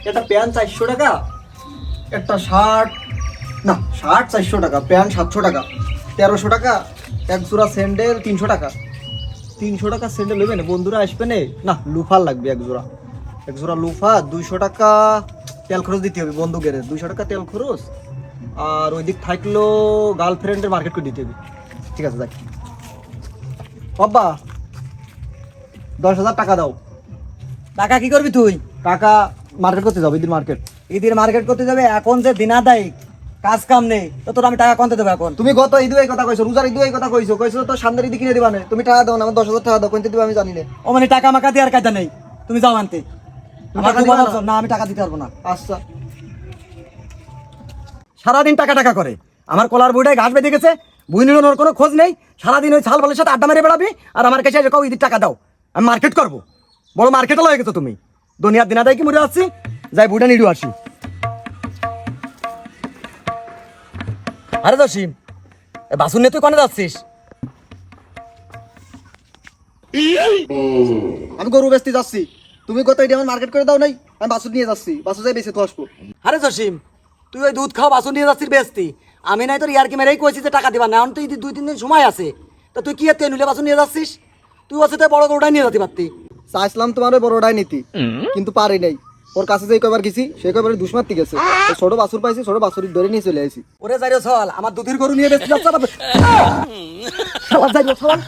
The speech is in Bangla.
একটা প্যান্ট 400 টাকা, একটা শার্ট না শার্ট 400 টাকা, প্যান্ট 700 টাকা, 1300 টাকা, এক জোড়া স্যান্ডেল 300 টাকা। 300 টাকা স্যান্ডেল নেবে না বন্ধুরা, আসবে না লুফার লাগবে এক জোড়া, এক জোড়া লুফা 200 টাকা তেল খরচ দিতে হবে বন্ধুকের, 200 টাকা তেল খরচ। আর ওই দিক থাকলো গার্লফ্রেন্ডের মার্কেট করে দিতে হবে। ঠিক আছে যাই। বাবা 10,000 টাকা দাও। টাকা কি করবি তুই? টাকা মার্কেট করতে যাবো, ঈদের মার্কেট। ঈদের মার্কেট করতে যাবে, এখন যে দিনাদায়ী কাজ কাম নেই তো তোর আমি টাকা কোনতে দেবো এখন? তুমি গত ঈদে এই কথা কইছো, রোজার ঈদে এই কথা কইছো, কইছো তো সামনের ঈদে কিনে দিবা না, তুমি টাকা দাও না, আমার 10,000 টাকা দাও, কোনতে দিবা আমি জানি না। ও মানে টাকা মাকা দেওয়ার কাজটা নেই, তুমি যাও আনতে। তুমি আমার টাকা দিবা ঘুমানোর না? জন্য- না আমি টাকা দিতে পারবো না। আচ্ছা সারাদিন টাকা টাকা করে আমার কলার বইটায় ঘাস বেঁধে গেছে, বুই নিল ওর কোনো খোঁজ নেই, সারাদিন ওই ছাল বালের সাথে আড্ডা মেরে বেড়াবি আর আমার কাছে এসে কও ঈদের টাকা দাও। আমি মার্কেট করবো, বড় মার্কেটে লয়ে গেছো তুমি। দুনিয়ার দিনাদাই কি মরে আসছি, যাই বুইটা নিডু আসি। আরে দশিম, বাসুন নিয়ে তুই কোনে যাচ্ছিস? আমি গরু বেচতে যাচ্ছি, তুমি গত ঈদে আমার মার্কেট করে দাও নাই, আমি বাসুর নিয়ে যাচ্ছি, বাসুর যাই বেঁচে তো আসবো। আরে জসিম, তুই ওই দুধ খাওয়া বাসন নিয়ে যাচ্ছিস বেচতি, আমি নাই তোর ইয়ারকি মেরেই কইছি যে টাকা দিবা না, এখন তো ঈদের 2-3 দিন সময় আছে, তা তুই কি এত নুলে বাসন নিয়ে যাচ্ছিস? তুই ওর সাথে বড় গরুটাই নিয়ে যেতে পারতি। চাইছিলাম তোমার ওই বড়টাই নীতি, কিন্তু পারি নাই। ওর কাছে যে কয়বার গেছি সে কয়বার দুশ্মার্তি গেছে, তো ছোট বাছুর পাইছি, ছোট বাছুর ধরে নিয়ে চলে আসি। ওরে যাইরো চল, আমার দুধের গরু নিয়ে বেচতে যাচ্ছে। যাইরো চল।